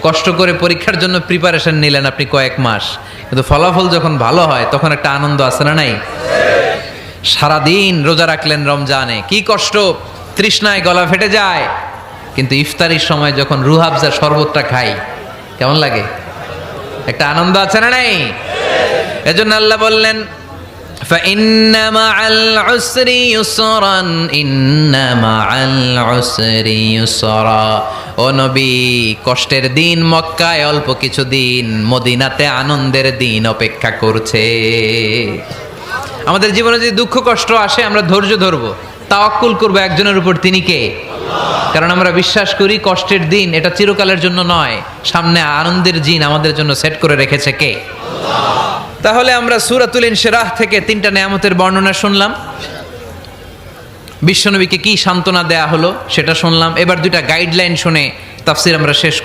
কষ্ট করে পরীক্ষার জন্য প্রিপারেশন নিলেন আপনি কয়েক মাস, কিন্তু ফলাফল যখন ভালো হয় তখন একটা আনন্দ আছে না নাই? সারাদিন রোজা রাখলেন রমজানে, কি কষ্ট, তৃষ্ণায় গলা ফেটে যায়, কিন্তু ইফতারির সময় যখন রুহাবজা শরবতটা খাই কেমন লাগে? একটা আনন্দ আছে না নাই? এজন্য আল্লাহ বললেন فَإِنَّ مَعَ الْعُسْرِ يُسْرًا إِنَّ مَعَ الْعُسْرِ يُسْرًا। ও নবী, কষ্টের দিন মক্কায় অল্প কিছু দিন, মদিনাতে আনন্দের দিন অপেক্ষা করছে। আমাদের জীবনে যদি দুঃখ কষ্ট আসে আমরা ধৈর্য ধরবো, তাওয়াক্কুল করবো একজনের উপর, তিনি কে? কারণ আমরা বিশ্বাস করি কষ্টের দিন এটা চিরকালের জন্য নয়, সামনে আনন্দের দিন আমাদের জন্য সেট করে রেখেছে কে? তাহলে আমরা সূরাতুল ইনশিরাহ থেকে 3টা নেয়ামতের বর্ণনা শুনলাম, বিশ্বনবীকে কি সান্ত্বনা দেয়া হলো সেটা শুনলাম। এবার 2টা গাইডলাইন শুনে তাফসীর আমরা শেষ